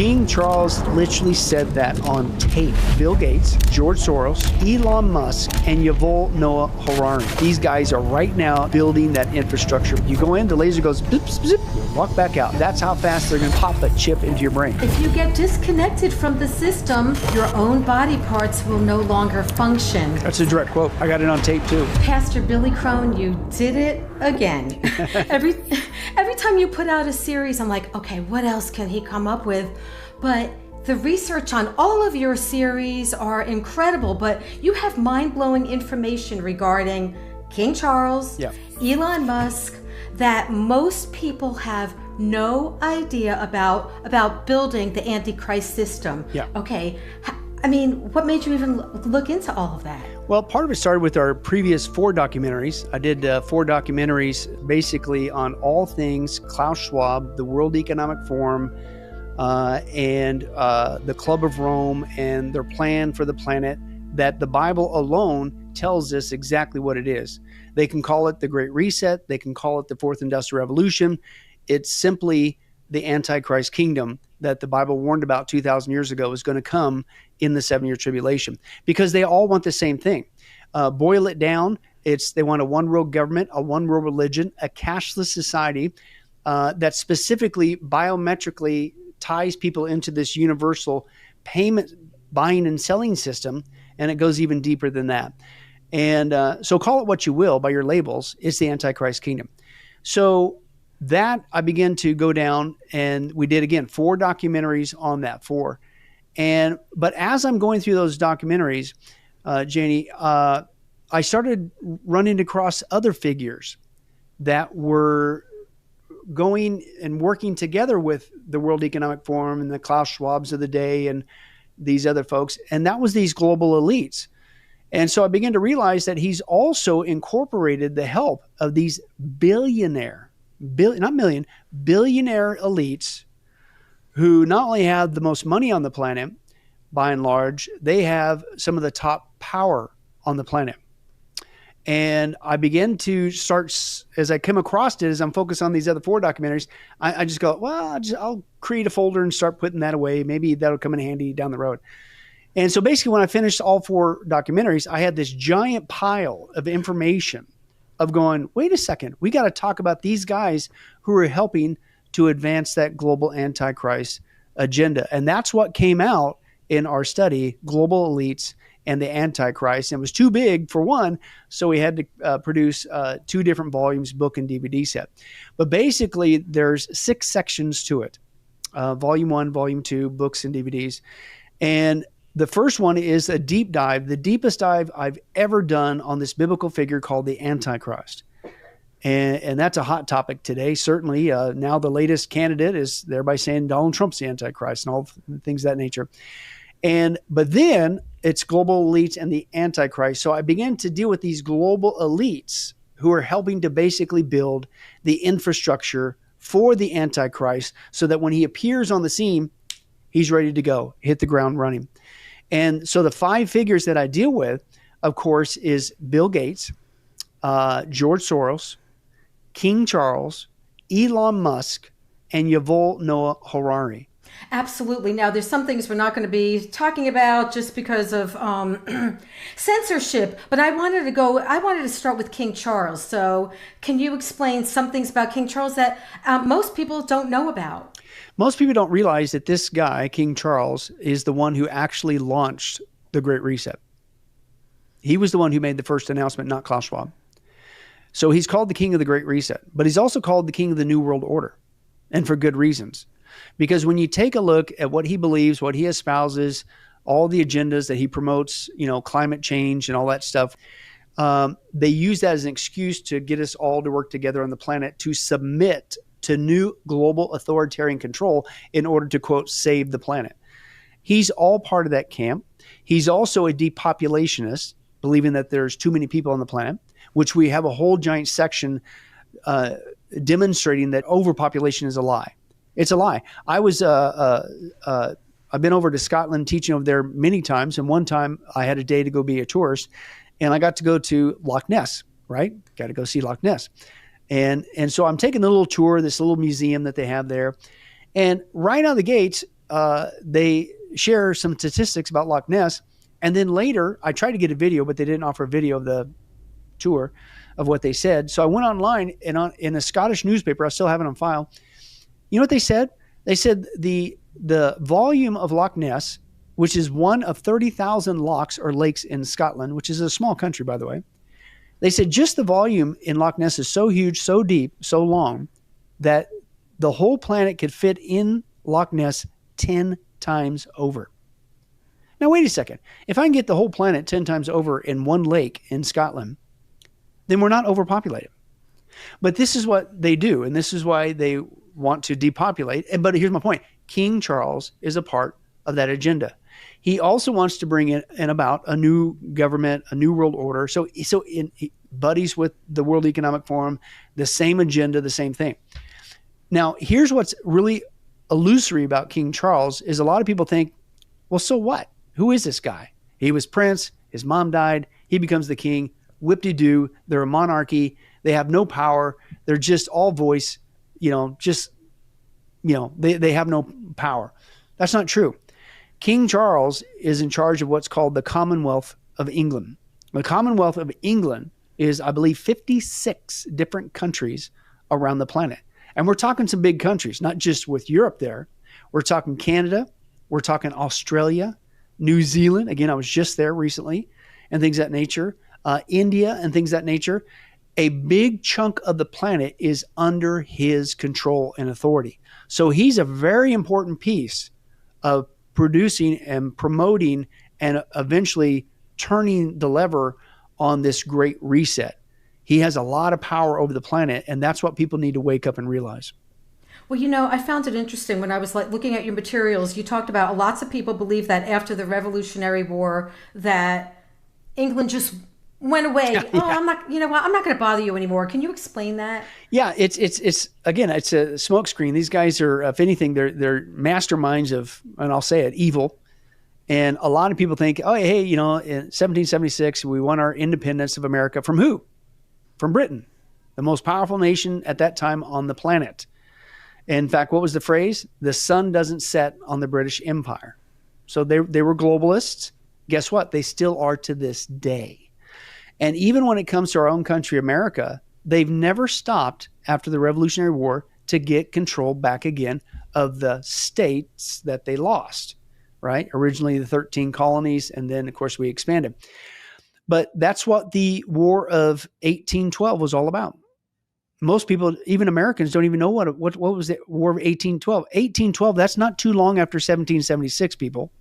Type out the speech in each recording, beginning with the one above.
King Charles literally said that on tape. Bill Gates, George Soros, Elon Musk, and Yuval Noah Harari. These guys are right now building that infrastructure. You go in, the laser goes zip, zip, zip, walk back out. That's how fast they're going to pop a chip into your brain. If you get disconnected from the system, your own body parts will no longer function. That's a direct quote. I got it on tape too. Pastor Billy Crone, you did it again. Every time you put out a series, I'm like, okay, what else can he come up with? But the research on all of your series are incredible, but you have mind-blowing information regarding King Charles, Elon Musk, that most people have no idea about building the Antichrist system. Yeah. Okay. I mean, what made you even look into all of that? Well, part of it started with our previous 4 documentaries. I did 4 documentaries basically on all things Klaus Schwab, the World Economic Forum, and the Club of Rome, and their plan for the planet, that the Bible alone tells us exactly what it is. They can call it the Great Reset. They can call it the Fourth Industrial Revolution. It's simply the Antichrist kingdom that the Bible warned about 2,000 years ago is going to come in the 7-year tribulation, because they all want the same thing. Boil it down, they want a one world government, a one world religion, a cashless society that specifically biometrically ties people into this universal payment buying and selling system, and it goes even deeper than that. And so call it what you will by your labels, it's the Antichrist kingdom. So that I began to go down, and we did, again, 4 documentaries on that, 4. But as I'm going through those documentaries, Janie, I started running across other figures that were going and working together with the World Economic Forum and the Klaus Schwabs of the day and these other folks. And that was these global elites. And so I began to realize that he's also incorporated the help of these billionaire elites who not only have the most money on the planet, by and large, they have some of the top power on the planet. And I began to start, as I came across it, as I'm focused on these other 4 documentaries, I just go, well, I'll create a folder and start putting that away. Maybe that'll come in handy down the road. And so basically when I finished all 4 documentaries, I had this giant pile of information of going, wait a second, we got to talk about these guys who are helping to advance that global Antichrist agenda. And that's what came out in our study, Global Elites and the Antichrist. And it was too big for one, so we had to produce 2 different volumes, book and DVD set. But basically, there's 6 sections to it. Volume 1, Volume 2, books and DVDs. And the first one is a deep dive, the deepest dive I've ever done on this biblical figure called the Antichrist. And that's a hot topic today. Certainly, now the latest candidate is thereby saying Donald Trump's the Antichrist and all things of that nature. But then it's global elites and the Antichrist. So I began to deal with these global elites who are helping to basically build the infrastructure for the Antichrist so that when he appears on the scene, he's ready to go, hit the ground running. And so the 5 figures that I deal with, of course, is Bill Gates, George Soros, King Charles, Elon Musk, and Yuval Noah Harari. Absolutely. Now, there's some things we're not going to be talking about just because of censorship, but I wanted to start with King Charles. So can you explain some things about King Charles that most people don't know about? Most people don't realize that this guy, King Charles, is the one who actually launched the Great Reset. He was the one who made the first announcement, not Klaus Schwab. So he's called the King of the Great Reset, but he's also called the King of the New World Order, and for good reasons. Because when you take a look at what he believes, what he espouses, all the agendas that he promotes, climate change and all that stuff, they use that as an excuse to get us all to work together on the planet to submit to new global authoritarian control in order to, quote, save the planet. He's all part of that camp. He's also a depopulationist, believing that there's too many people on the planet, which we have a whole giant section demonstrating that overpopulation is a lie. It's a lie. I've been over to Scotland teaching over there many times, and one time I had a day to go be a tourist, and I got to go to Loch Ness, right? Got to go see Loch Ness. And so I'm taking the little tour, this little museum that they have there, and right out of the gates, they share some statistics about Loch Ness. And then later, I tried to get a video, but they didn't offer a video of the tour of what they said. So I went online, and in a Scottish newspaper, I still have it on file. You know what they said? They said the volume of Loch Ness, which is one of 30,000 lochs or lakes in Scotland, which is a small country, by the way. They said just the volume in Loch Ness is so huge, so deep, so long, that the whole planet could fit in Loch Ness 10 times over. Now, wait a second. If I can get the whole planet 10 times over in one lake in Scotland, then we're not overpopulated. But this is what they do, and this is why they want to depopulate. But here's my point. King Charles is a part of that agenda. He also wants to bring in about a new government, a new world order. So he buddies with the World Economic Forum, the same agenda, the same thing. Now, here's what's really illusory about King Charles is a lot of people think, well, so what? Who is this guy? He was prince. His mom died. He becomes the king. Whip-de-doo. They're a monarchy. They have no power. They're just all voice. They have no power. That's not true. King Charles is in charge of what's called the Commonwealth of England. The Commonwealth of England is, I believe, 56 different countries around the planet. And we're talking some big countries, not just with Europe there. We're talking Canada. We're talking Australia, New Zealand. Again, I was just there recently, and things of that nature. India and things of that nature. A big chunk of the planet is under his control and authority. So he's a very important piece of producing and promoting and eventually turning the lever on this great reset. He has a lot of power over the planet, and that's what people need to wake up and realize. Well, I found it interesting when I was looking at your materials. You talked about lots of people believe that after the Revolutionary War that England just went away. Yeah. Oh, I'm not, I'm not going to bother you anymore. Can you explain that? Yeah, it's again, it's a smokescreen. These guys are, if anything, they're masterminds of, and I'll say it, evil. And a lot of people think, oh, hey, in 1776, we won our independence of America from who? From Britain, the most powerful nation at that time on the planet. In fact, what was the phrase? The sun doesn't set on the British Empire. So they were globalists. Guess what? They still are to this day. And even when it comes to our own country, America, they've never stopped after the Revolutionary War to get control back again of the states that they lost, right? Originally the 13 colonies, and then, of course, we expanded. But that's what the War of 1812 was all about. Most people, even Americans, don't even know what was the War of 1812. 1812, that's not too long after 1776, people.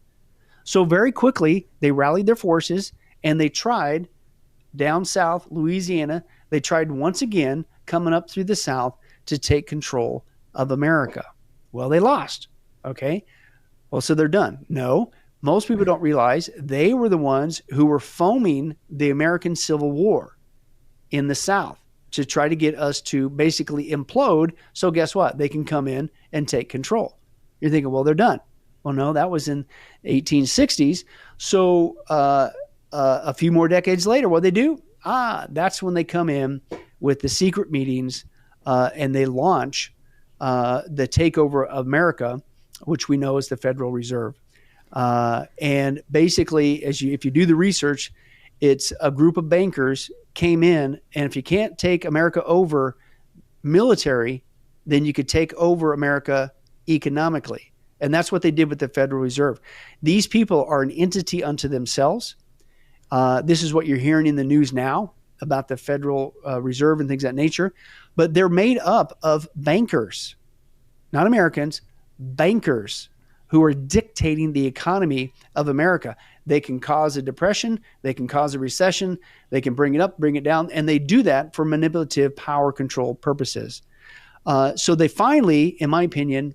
So very quickly, they rallied their forces, and they tried down south, Louisiana, they tried once again coming up through the south to take control of America. Well, they lost. Okay. Well, so they're done. No, most people don't realize they were the ones who were foaming the American Civil War in the South to try to get us to basically implode. So guess what? They can come in and take control. You're thinking, well, they're done. Well, no, that was in 1860s. So a few more decades later, what they do? That's when they come in with the secret meetings and they launch the takeover of America, which we know is the Federal Reserve. And basically, if you do the research, it's a group of bankers came in, and if you can't take America over military, then you could take over America economically. And that's what they did with the Federal Reserve. These people are an entity unto themselves. This is what you're hearing in the news now about the Federal Reserve and things of that nature. But they're made up of bankers, not Americans, bankers who are dictating the economy of America. They can cause a depression. They can cause a recession. They can bring it up, bring it down. And they do that for manipulative power control purposes. So they finally, in my opinion,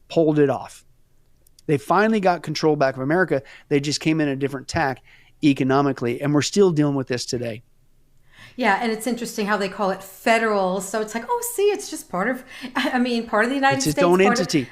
pulled it off. They finally got control back of America. They just came in a different tack economically. And we're still dealing with this today. Yeah, and it's interesting how they call it federal. So it's like, oh, see, it's just part of the United States. It's its own entity.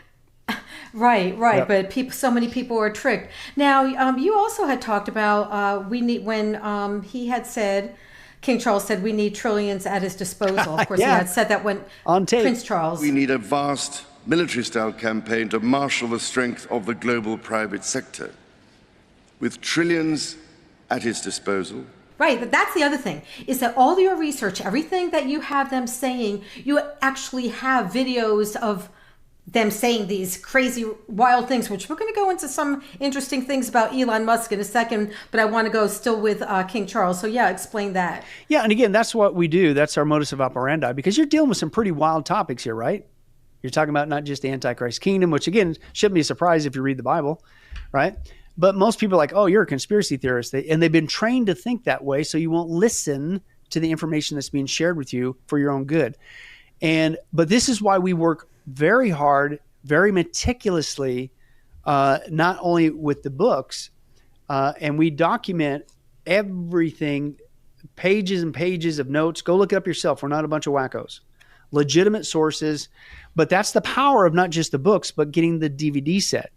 Right. Yep. But so many people are tricked. Now, you also had talked about when he had said, King Charles said, we need trillions at his disposal. Of course, yeah. He had said that when on tape. Prince Charles. We need a vast military-style campaign to marshal the strength of the global private sector. With trillions at his disposal. Right, but that's the other thing, is that all your research, everything that you have them saying, you actually have videos of them saying these crazy, wild things, which we're going to go into some interesting things about Elon Musk in a second, but I want to go still with King Charles. So yeah, explain that. Yeah, and again, that's what we do. That's our modus operandi, because you're dealing with some pretty wild topics here, right? You're talking about not just the Antichrist kingdom, which again, shouldn't be a surprise if you read the Bible, right? But most people are like, oh, you're a conspiracy theorist. And they've been trained to think that way, so you won't listen to the information that's being shared with you for your own good. But this is why we work very hard, very meticulously, not only with the books, and we document everything, pages and pages of notes. Go look it up yourself. We're not a bunch of wackos. Legitimate sources. But that's the power of not just the books, but getting the DVD set.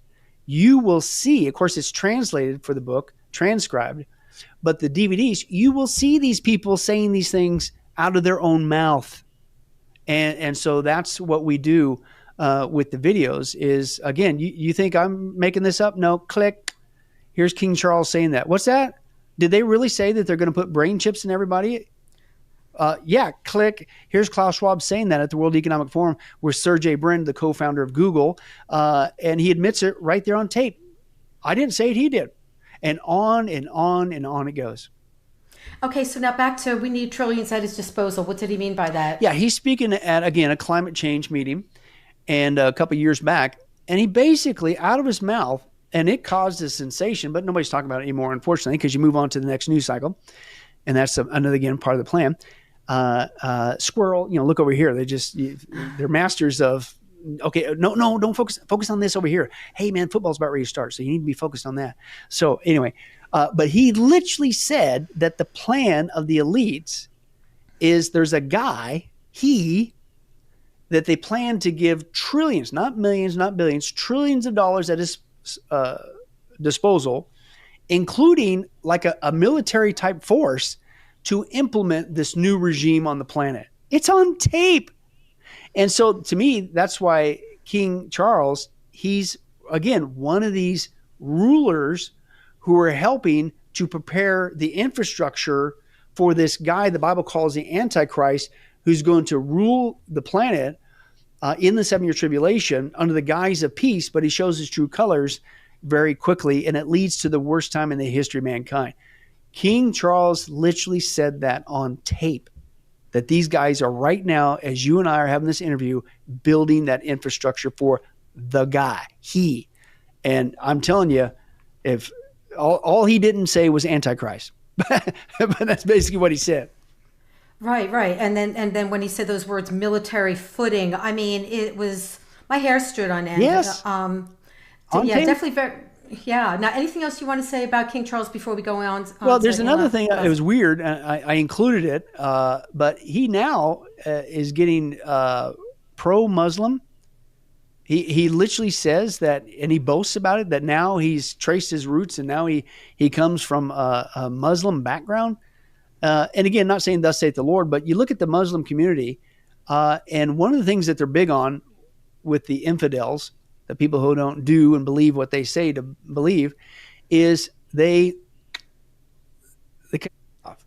You will see, of course, it's translated for the book, transcribed, but the DVDs, you will see these people saying these things out of their own mouth. And so that's what we do with the videos is, again, you think I'm making this up? No, click. Here's King Charles saying that. What's that? Did they really say that they're going to put brain chips in everybody? Yeah, click. Here's Klaus Schwab saying that at the World Economic Forum with Sergey Brin, the co-founder of Google, and he admits it right there on tape. I didn't say it, he did. And on and on and on it goes. Okay, so now back to we need trillions at his disposal. What did he mean by that? Yeah, he's speaking at, again, a climate change meeting and a couple of years back, and he basically, out of his mouth, and it caused a sensation, but nobody's talking about it anymore, unfortunately, because you move on to the next news cycle, and that's another, again, part of the plan. Squirrel, look over here. They're masters of, okay, no, don't focus on this over here. Hey man, football's about ready to start, so you need to be focused on that. So anyway, but he literally said that the plan of the elites is there's a guy, that they plan to give trillions, not millions, not billions, trillions of dollars at his disposal, including like a military type force to implement this new regime on the planet. It's on tape. And so to me, that's why King Charles, he's, again, one of these rulers who are helping to prepare the infrastructure for this guy the Bible calls the Antichrist, who's going to rule the planet in the 7-year tribulation under the guise of peace, but he shows his true colors very quickly, and it leads to the worst time in the history of mankind. King Charles literally said that on tape, that these guys are right now, as you and I are having this interview, building that infrastructure for the guy, And I'm telling you, if all he didn't say was Antichrist, but that's basically what he said. Right. And then when he said those words, military footing, I mean, it was, my hair stood on end. Yes. Definitely very. Yeah. Now, anything else you want to say about King Charles before we go on? Well, there's another thing. It was weird. I included it, but he now is getting pro-Muslim. He literally says that, and he boasts about it, that now he's traced his roots and now he comes from a Muslim background. And again, not saying thus saith the Lord, but you look at the Muslim community, and one of the things that they're big on with the infidels, the people who don't do and believe what they say to believe, is they cut off.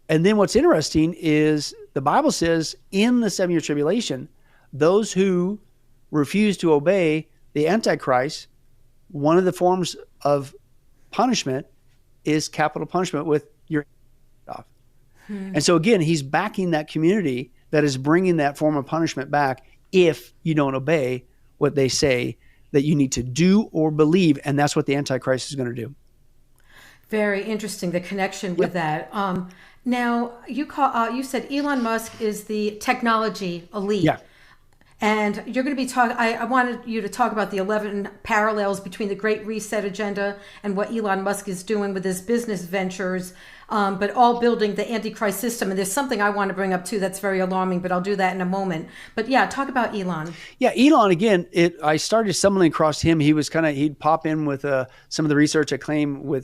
And then what's interesting is the Bible says in the 7-year tribulation, those who refuse to obey the Antichrist, one of the forms of punishment is capital punishment with your off. And so again, he's backing that community that is bringing that form of punishment back if you don't obey what they say that you need to do or believe, and that's what the Antichrist is going to do. Very interesting, the connection with that. Now, you said Elon Musk is the technology elite. Yeah. And you're going to be talking, I wanted you to talk about the 11 parallels between the Great Reset agenda and what Elon Musk is doing with his business ventures, but all building the Antichrist system. And there's something I want to bring up too that's very alarming, but I'll do that in a moment. But yeah, talk about Elon. Yeah, Elon, again, I started stumbling across him. He was he'd pop in with some of the research I claim with